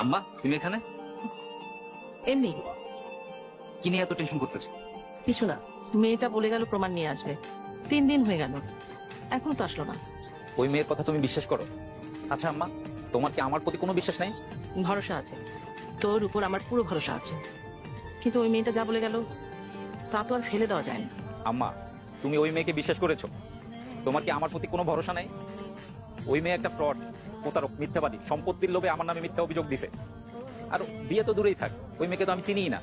আম্মা তুমি এখানে এমনি কি নিয়ে এত টেনশন করতেছো? কিছু না, মেয়েটা বলে গেল প্রমাণ নিয়ে আসবে। 3 দিন হয়ে গেল, এখন তো আসলো না। ওই মেয়ের কথা তুমি বিশ্বাস করো? আচ্ছা আম্মা, তোমার কি আমার প্রতি কোনো বিশ্বাস নাই? ভরসা আছে, তোর উপর আমার পুরো ভরসা আছে, কিন্তু ওই মেয়েটা যা বলে গেল তা তো আর ফেলে দেওয়া যায় না। আম্মা, তুমি ওই মেয়েকে বিশ্বাস করেছো? তোমার কি আমার প্রতি কোনো ভরসা নাই? ওই মেয়ে একটা ফ্রড, প্রতারক, মিথ্যাবাদী, সম্পত্তির লোভে আমার নামে মিথ্যা অভিযোগ দিছে। আর বিয়ে তো দূরেই থাক, ওই মেয়েকে তো আমি চিনিই না।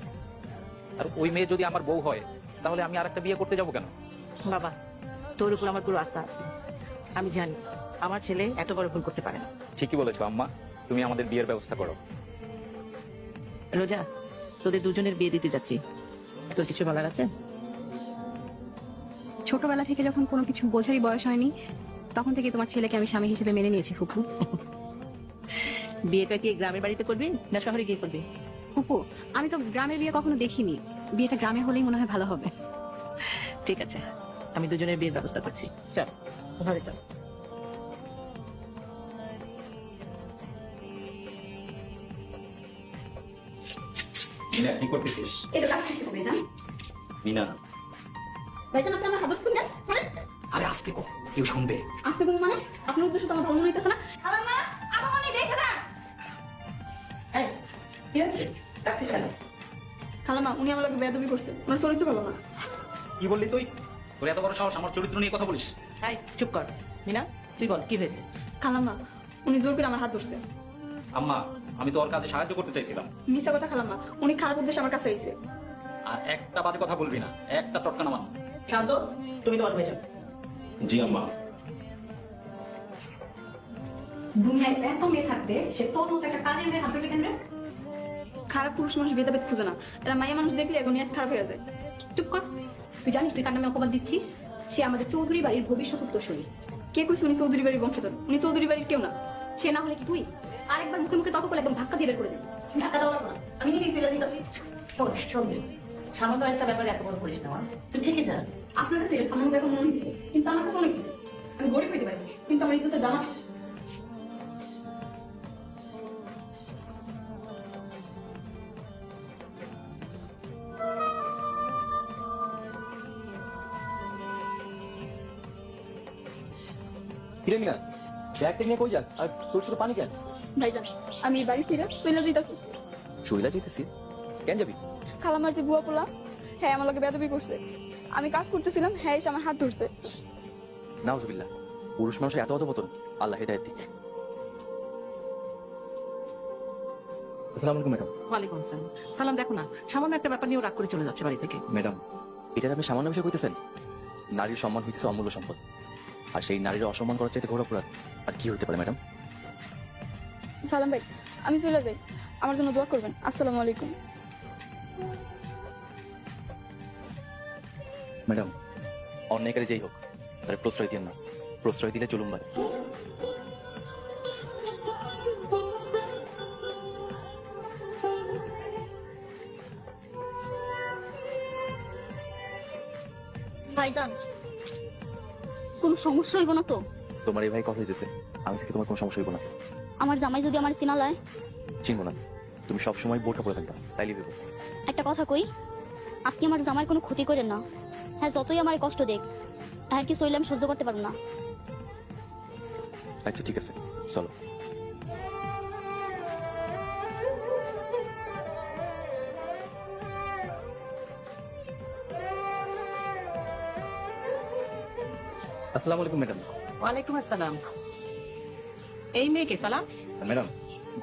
আর ওই মেয়ে যদি আমার বউ হয়, তাহলে আমি আর একটা বিয়ে করতে যাবো কেন? বাবা, তোর উপর আমার পুরো আস্থা আছে। আমি জানি আমার ছেলে এত বড় ভুল করতে পারে না। ঠিকই বলেছো আম্মা, তুমি আমাদের বিয়ের ব্যবস্থা করো। রোজা, তোদের দুজনের বিয়ে দিতে যাচ্ছি, তোর কিছু বলার আছে? ছোটবেলা থেকে যখন কোনো কিছু বোঝারই বয়স হয়নি, তখন থেকে তোমার ছেলেকে আমি স্বামী হিসেবে মেনে নিয়েছি ফুপু। বিয়েটা কি গ্রামের বাড়িতে করবি না শহরে গিয়ে করবি? ফুপু, আমি তো গ্রামের বিয়ে কখনো দেখিনি, বিয়েটা গ্রামে হলেই মনে হয় ভালো হবে। ঠিক আছে, আমি দুজনের বিয়ের ব্যবস্থা করছি। চল ঘরে চল। মিনা, কি করতেছিস? এটা কাজ করতেছে ভাইজান। মিনা, ভাইজান আপনি আমার হাত ধরছেন কেন? ছাড়েন। আরে আসতে কো, কেউ শুনবে। আসতে বলুন মানে? আপনার উদ্দেশ্য তো আমার ভালো মনে হইতেছে না। খালাম্মা, আমার মনে দেখে যান। এই, কি আছে? ডাকছিস কেন? খালাম্মা, উনি আমার লগে বেয়াদবি করছে, আমার চরিত্র ভালো না। কি বললি তুই? তোর এত বড় সাহস আমার চরিত্র নিয়ে কথা বলিস? এই, চুপ কর। মিনা, তুই বল কি হয়েছে? খালাম্মা, উনি জোর করে আমার হাত ধরছে। আম্মা, আমি তো ওর কাজে সাহায্য করতে চাইছিলাম। মিশা কথা খালাম্মা, উনি খারাপ উদ্দেশ্যে আমার কাছে আইছে। আর একটা বাজে কথা বলবি না, একটা চটকা নামান। শান্ত, তুমি তোমার রুমে যাও। জি আম্মা। দুনিয়ায় এত মেয়ে থাকতে সে তোর মতো একটা কাজের মেয়ের হাত ধরবে কেন রে? খারাপ পুরুষ মানুষ ভেদাভেদ খুঁজে না, এরা মাইয়া মানুষ দেখলে এখন নিয়ত খারাপ হয়ে যায়। চুপ কর। তুই জানিস তুই কার নামে অপবাদ দিচ্ছিস? সে আমাদের চৌধুরী বাড়ির ভবিষ্যৎ উত্তরসূরি। কে কইছে উনি চৌধুরী বাড়ির বংশধর? উনি চৌধুরী বাড়ির কেউ না। সে না হলে কি তুই আরেকবার মুখে মুখে তর্ক করলে একদম ধাক্কা দিয়ে বের করে দিবি। ধাক্কা দেওয়া লাগবে না, আমি নিজেই চলে যেতে। শোন, শোন, সামান্য একটা ব্যাপারে এত বড় করিস না, মা। তুই থেকে যা। আপনার কাছে এটা সামান্য ব্যাপার মনে হচ্ছে, কিন্তু আমার কাছে অনেক কিছু। আমি গরিব হইতে পারি, কিন্তু আমার ইজ্জতের দাম আছে। কিরে মিনা, ব্যাগটা নিয়ে কই যান? আর তোর শুধু পানি কেন? ভাইজান, আমি এই বাড়ি ছেড়ে চলে যেতেছি। চইলা যেতেছি? কেন যাবি? খালামার যে বুয়া পোলা, হ্যাঁ আমার লগে বেয়াদবি করছে। আমি কাজ করতেছিলাম, হ্যাঁ এসে আমার হাত ধরছে। নাউজুবিল্লাহ, পুরুষ মানুষের এত অধপতন, আল্লাহ হেদায়েত দিক। আসসালামু আলাইকুম ম্যাডাম। ওয়ালাইকুম আসসালাম। সালাম, দেখো না, সামান্য একটা ব্যাপার নিয়ে রাগ করে চলে যাচ্ছে বাড়ি থেকে। ম্যাডাম, এটার আপনি সামান্য বিষয় কইতেছেন? নারীর সম্মান হইতেছে অমূল্য সম্পদ, আর সেই নারীর অসম্মান করার চাইতে ঘোর অপরাধ আর কি হইতে পারে ম্যাডাম? সালাম ভাই, আমি চলে যাই, আমার জন্য দোয়া করবেন। আসসালামু আলাইকুম। ম্যাডাম, অন্যায়কারী যেই হোক তার প্রশ্রয় দিয়েন না, প্রশ্রয় দিলে চলুন বাড়ি। ভাইজান, কোনো সমস্যা হইব না তো? তোমার এই ভাই কথা দিতেছে, আমি থেকে তোমার কোনো সমস্যা হইব না। আমার জামাই যদি আমার সিনা লয়? চিনবো না, তুমি সবসময় বোরকা পরে থাকবা, তাইলে হইব। একটা কথা কই, আপনি আমার জামাইয়ের কোনো ক্ষতি করেন না। হ্যাঁ, যতই আমার কষ্ট দেখ, আর কি সইলে আমি সহ্য করতে পারবো না। আচ্ছা ঠিক আছে, চলো। আসসালামু আলাইকুম ম্যাডাম। ওয়ালাইকুম আসসালাম। এই মেয়েকে সালাম। ম্যাডাম,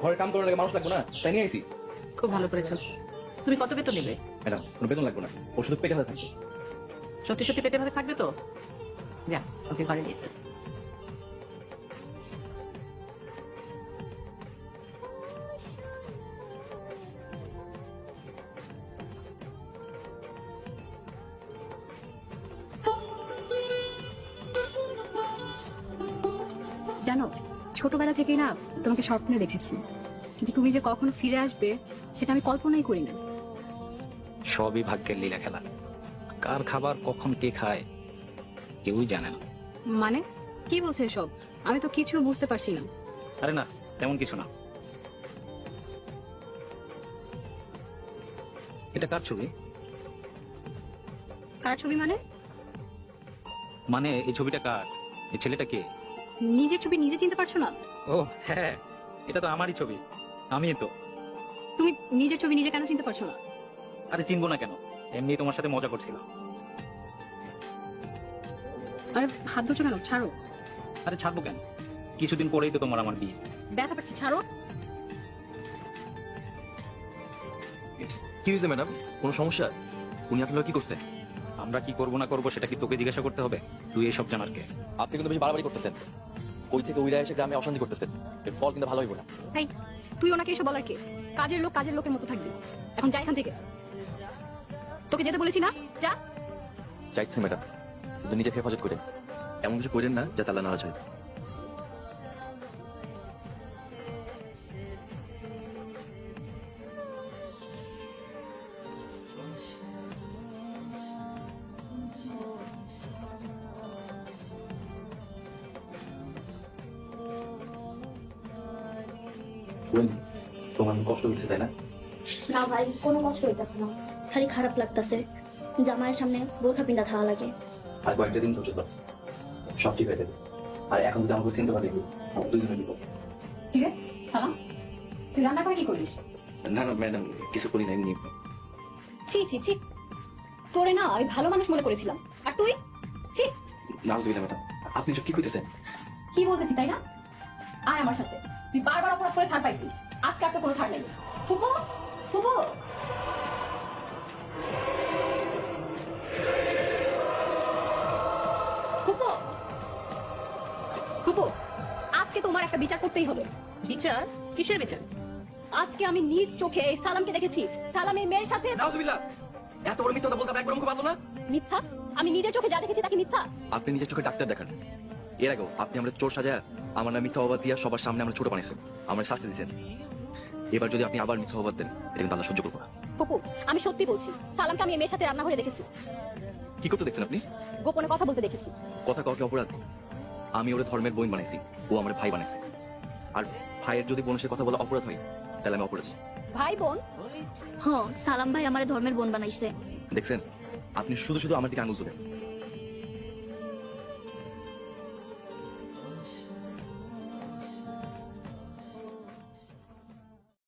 ঘরে কাম করার লাগে মানুষ লাগবে না, তাই নিয়ে আইছি। খুব ভালো করেছো। তুমি কত বেতন নেবে? ম্যাডাম, কোনো বেতন লাগবে না, ওষুধ পেটে হাতে থাকবে। সত্যি সত্যি পেটে ভাতে থাকবে তো? যা, ওকে ঘরে নিয়ে চল। জানো, ছোটবেলা থেকেই না তোমাকে স্বপ্নে দেখেছি, কিন্তু তুমি যে কখনো ফিরে আসবে সেটা আমি কল্পনাই করি না। সবই ভাগ্যের লীলা খেলা। কার খাবার কখন কে খায় কেউই জানে না। মানে কি বলছো এসব? আমি তো কিছু বুঝতে পারছি না। আরে না, তেমন কিছু না। এটা কার ছবি? কার ছবি মানে? মানে এই ছবিটা কার? এই ছেলেটা কে? নিজের ছবি নিজে চিনতে পারছো না? ও হ্যাঁ, এটা তো আমারই ছবি, আমি তো। তুমি নিজের ছবি নিজে কেন চিনতে পারছো না? আরে চিনবো না কেন, এমনি তোমার সাথে মজা করছিলাম। আরে হাত ধরছো কেন? ছাড়ো। আরে ছাড়বো কেন, কিছুদিন পরেই তো তোমার আমার বিয়ে। ব্যথা পাচ্ছি, ছাড়ো। কি হয়েছে ম্যাডাম, কোনো সমস্যা? উনি আপনারা কি করছেন? আমরা কি করবো না করবো সেটা কি তোকে জিজ্ঞাসা করতে হবে? তুই এসব জানার কে? আপনি কিন্তু বেশি বাড়াবাড়ি করতেছেন। ওই থেকে ওইরা এসে গ্রামে অশান্তি করতেছেন, এর ফল কিন্তু ভালো হইব না। এই তুই ওনাকে এসব বলার কে? কাজের লোক কাজের লোকের মতো থাকবি। এখন যাই এখান থেকে। তোকে যেতে বলেছি না, যা। চাইতেছেন ম্যাডাম, কিন্তু নিজে হেফাজত করেন, এমন কিছু করেন না যাতে আল্লাহ নারাজ হয়। তোমার কষ্ট হচ্ছে তাই না? না ভাই, কোনো কষ্ট হইতাছে না, খালি খারাপ লাগতাছে। জামাইয়ের সামনে বোরখা পিন্ধা থাকা লাগে। আর কয়েকটা দিন ধৈর্য ধর, সব ঠিক হয়ে যাবে। আর এখন যদি আমাকে চিনতে পারি, দুজনে দিব। কি রে সালাম, তুই রান্না করে কি করিস? না না ম্যাডাম, কিছু করি না, এমনি। ছি ছি ছি, তোরে না আমি ভালো মানুষ মনে করেছিলাম, আর তুই ছি। নাউজুবিল্লাহ ম্যাডাম, আপনি সব কি কইতেছেন? কি বলতেছি তাই না? আয় আমার সাথে। তুই বারবার অপরাধ করে ছাড় পাইছিস, আজকে আর তো কোনো ছাড় নেই। ফুপু ফুপু, ফুপু ফুপু, আজকে তোমার একটা বিচার করতেই হবে। বিচার? কিসের বিচার? আজকে আমি নিজ চোখে এই সালামকে দেখেছি, সালামের মেয়ের সাথে। নাউজুবিল্লাহ, এত বড় মিথ্যা কথা বলতে আপনার একবার মুখ বাঁধলো না? মিথ্যা? আমি নিজের চোখে যা দেখেছি তাকে মিথ্যা? আপনি নিজের চোখে ডাক্তার দেখান। এর আগেও আপনি আমরা চোর সাজায় আমার নাম মিথ্যা অবাদ দিয়া সবার সামনে আমরা ছোট বানিয়েছেন, আমরা শাস্তি দিয়েছেন। এবার যদি আপনি আবার মিথ্যা অবাদ দেন, এটা কিন্তু আল্লাহ সহ্য করবো না। ফুপু, আমি সত্যি বলছি, সালামকে আমি এই মেয়ের সাথে রান্নাঘরে দেখেছি। কি করতে দেখছেন আপনি? গোপনে কথা বলতে দেখেছি। কথা কাউকে অপরাধ? আমি ওরে ধর্মের বোন বানাইছি, ও আমার ভাই বানাইছে। আর ভাইয়ের যদি বোনের সাথে কথা বলা অপরাধ হয়, তাহলে আমি অপরাধী। ভাই বোন? হ, সালাম ভাই আমার ধর্মের বোন বানাইছে। দেখছেন, আপনি শুধু শুধু আমার দিকে আঙুল তুলেন।